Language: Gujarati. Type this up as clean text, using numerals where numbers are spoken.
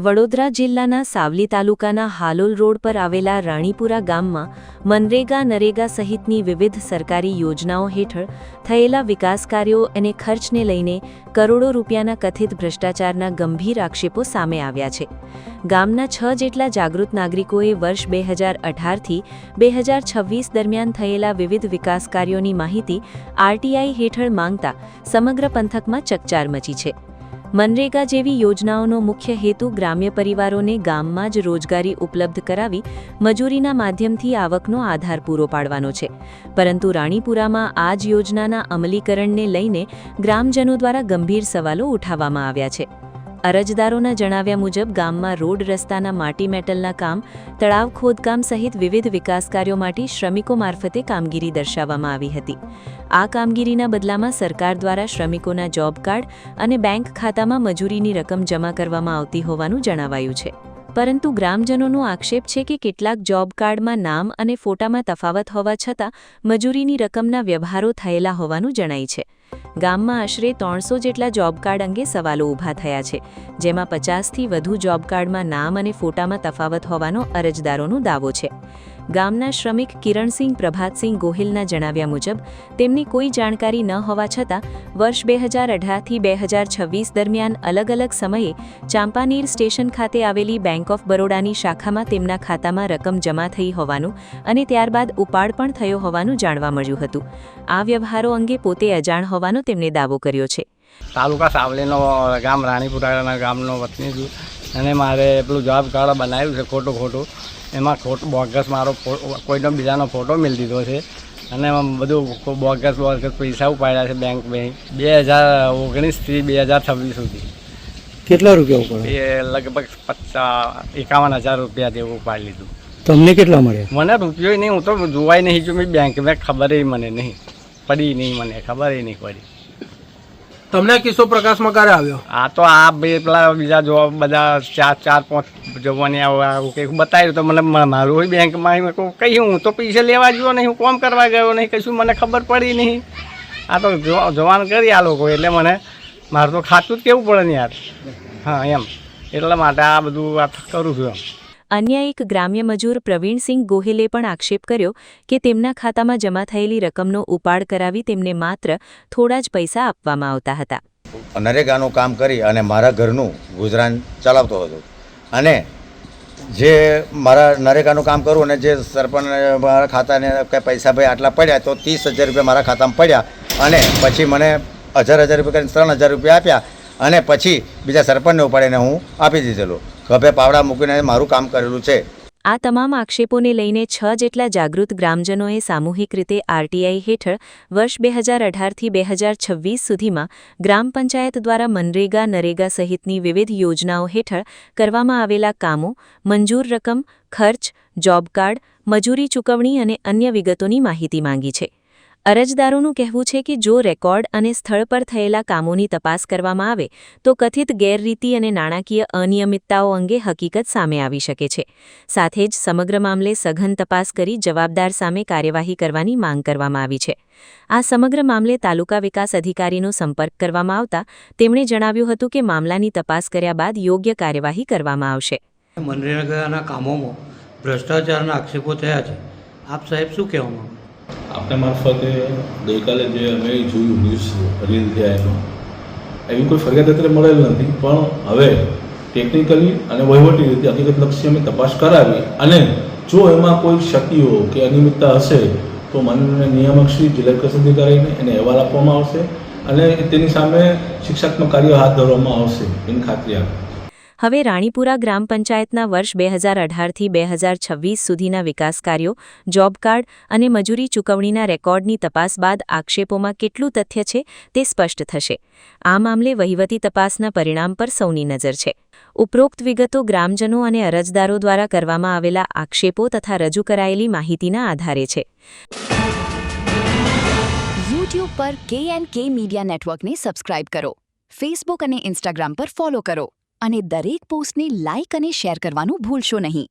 વડોદરા જિલ્લાના સાવલી તાલુકાના હાલોલ રોડ પર આવેલા રાણીપુરા ગામમાં મનરેગા નરેગા સહિતની વિવિધ સરકારી યોજનાઓ હેઠળ થયેલા વિકાસ કાર્યો અને ખર્ચને લઈને કરોડો રૂપિયાના કથિત ભ્રષ્ટાચારના ગંભીર આક્ષેપો સામે આવ્યા છે. ગામના 6 જેટલા જાગૃત નાગરિકોએ વર્ષ 2018થી 2026 દરમિયાન થયેલા વિવિધ વિકાસ કાર્યોની માહિતી આરટીઆઈ હેઠળ માંગતા સમગ્ર પંથકમાં ચકચાર મચી છે. મનરેગા જેવી યોજનાઓનો મુખ્ય હેતુ ગ્રામ્ય પરિવારોને ગામમાં જ રોજગારી ઉપલબ્ધ કરાવી મજૂરીના માધ્યમથી આવકનો આધાર પૂરો પાડવાનો છે. પરંતુ રાણીપુરામાં આ જ યોજનાના અમલીકરણને લઈને ગ્રામજનો દ્વારા ગંભીર સવાલો ઉઠાવવામાં આવ્યા છે. અરજદારોના જણાવ્યા મુજબ ગામમાં રોડ રસ્તાના માટી મેટલના કામ, તળાવ ખોદકામ સહિત વિવિધ વિકાસ કાર્યો માટે શ્રમિકો મારફતે કામગીરી દર્શાવવામાં આવી હતી. આ કામગીરીના બદલામાં સરકાર દ્વારા શ્રમિકોના જોબ કાર્ડ અને બેંક ખાતામાં મજૂરીની રકમ જમા કરવામાં આવતી હોવાનું જણાવાયું છે. પરંતુ ગ્રામજનોનો આક્ષેપ છે કે કેટલાક જોબ કાર્ડમાં નામ અને ફોટામાં તફાવત હોવા છતાં મજૂરીની રકમના વ્યવહારો થયેલા હોવાનું જણાય છે. ગામમાં આશરે 300 જેટલા જોબ કાર્ડ અંગે સવાલો ઊભા થયા છે, જેમાં 50થી વધુ જોબ કાર્ડમાં નામ અને ફોટામાં તફાવત હોવાનો અરજદારોનો દાવો છે. ગામના શ્રમિક કિરણસિંહ પ્રભાતસિંહ ગોહિલના જણાવ્યા મુજબ તેમની કોઈ જાણકારી ન હોવા છતાં વર્ષ 2018થી 2026 દરમિયાન અલગ અલગ સમયે ચાંપાનેર સ્ટેશન ખાતે આવેલી બેંક ઓફ બરોડાની શાખામાં તેમના ખાતામાં રકમ જમા થઈ હોવાનું અને ત્યારબાદ ઉપાડ પણ થયો હોવાનું જાણવા મળ્યું હતું. આ વ્યવહારો અંગે પોતે અજાણ હોવાનો તેમણે દાવો કર્યો છે. તાલુકા સાવલીનો ગામ રાણીપુરાના ગામનો વતની છું અને મારે પેલું જોબ કાર્ડ બનાવ્યું છે ખોટું એમાં બોગસ મારો કોઈનો બીજાનો ફોટો મેળ દીધો છે અને એમાં બધું બોગસ પૈસા ઉપાડ્યા છે બેંક 2019થી 2026 સુધી. કેટલા રૂપિયા ઉપાડ્યા? એ લગભગ 51,000 રૂપિયા જેવું ઉપાડી લીધું. તમને કેટલા મળ્યા? મને રૂપિયો નહીં, હું તો જોવાય નહીં છું બેંક ખબર મને નહીં પડી, મને ખબર નહીં પડી. તમને કિસ્સો પ્રકાશમાં ક્યારે આવ્યો? આ તો આ પેલા બીજા જોવા બધા 4-5 જોવાની આવું કંઈક બતાવ્યું તો મને મારું હોય બેંકમાં કહ્યું હું તો પૈસા લેવા ગયો નહીં, હું કોમ કરવા ગયો નહીં, કશું મને ખબર પડી નહીં. આ તો જોવાનું કરી આ લોકો એટલે મને મારું તો ખાતું જ કેવું પડે ને યાર. હા એમ એટલા માટે આ બધું વાત કરું છું એમ. અન્ય એક ગ્રામ્ય મજૂર પ્રવીણસિંહ ગોહિલે પણ આક્ષેપ કર્યો કે તેમના ખાતામાં જમા થયેલી રકમનો ઉપાડ કરાવી તેમને માત્ર થોડા જ પૈસા આપવામાં આવતા હતા. નરેગાનું કામ કરી અને મારા ઘરનું ગુજરાન ચલાવતો હતો અને જે મારા નરેગાનું કામ કરું અને જે સરપંચ મારા ખાતાને કંઈ પૈસા ભાઈ આટલા પડ્યા તો 30,000 રૂપિયા મારા ખાતામાં પડ્યા અને પછી મને 1,000 રૂપિયા કરીને 3,000 રૂપિયા આપ્યા અને પછી બીજા સરપંચને ઉપાડીને હું આપી દીધેલું. ખભે પાવડા મૂકીને મારું કામ કરેલું છે. આ તમામ આક્ષેપોને લઈને 6 જેટલા જાગૃત ગ્રામજનોએ સામૂહિક રીતે આરટીઆઈ હેઠળ વર્ષ 2018થી 2026 સુધીમાં ગ્રામ પંચાયત દ્વારા મનરેગા નરેગા સહિતની વિવિધ યોજનાઓ હેઠળ કરવામાં આવેલા કામો, મંજૂર રકમ, ખર્ચ, જોબ કાર્ડ, મજૂરી ચૂકવણી અને અન્ય વિગતોની માહિતી માંગી છે. અરજદારોનું કહેવું છે કે જો રેકોર્ડ અને સ્થળ પર થયેલા કામોની તપાસ કરવામાં આવે તો કથિત ગેરરીતિ અને નાણાકીય અનિયમિતતાઓ અંગે હકીકત સામે આવી શકે છે. સાથે જ સમગ્ર મામલે સઘન તપાસ કરી જવાબદાર સામે કાર્યવાહી કરવાની માંગ કરવામાં આવી છે. આ સમગ્ર મામલે તાલુકા વિકાસ અધિકારીનો સંપર્ક કરવામાં આવતા તેમણે જણાવ્યું હતું કે મામલાની તપાસ કર્યા બાદ યોગ્ય કાર્યવાહી કરવામાં આવશે. મનરેગાના કામોમાં ભ્રષ્ટાચારના આક્ષેપો થયા છે. આપ સાહેબ શું કહેવા માંગો? આપણા મારફતે ગઈકાલે જે અમે જોયું ન્યૂઝ રીલ થયા એમાં એવી કોઈ ફરિયાદ અત્યારે મળેલ નથી, પણ હવે ટેકનિકલી અને વહીવટી રીતે હકીકતલક્ષી અમે તપાસ કરાવી અને જો એમાં કોઈ ક્ષતિઓ કે અનિયમિતતા હશે તો માનનીય નિયામક શ્રી જિલ્લા વિકાસ અધિકારીને એને અહેવાલ આપવામાં આવશે અને તેની સામે શિક્ષાત્મક કાર્ય હાથ ધરવામાં આવશે એની ખાતરી આપે. હવે રાણીપુરા ગ્રામ પંચાયતના વર્ષ 2018થી 2026 સુધીના વિકાસ કાર્યો, જોબ કાર્ડ અને મજૂરી ચૂકવણીના રેકોર્ડની તપાસ બાદ આક્ષેપોમાં કેટલું તથ્ય છે તે સ્પષ્ટ થશે. આ મામલે વહીવટી તપાસના પરિણામ પર સૌની નજર છે. ઉપરોક્ત વિગતો ગ્રામજનો અને અરજદારો દ્વારા કરવામાં આવેલા આક્ષેપો તથા રજૂ કરાયેલી માહિતીના આધારે છે. YouTube પર KNK મીડિયા નેટવર્કને સબસ્ક્રાઇબ કરો, Facebook અને Instagram પર ફોલો કરો અને દરેક પોસ્ટને લાઇક અને શેર કરવાનું ભૂલશો નહીં.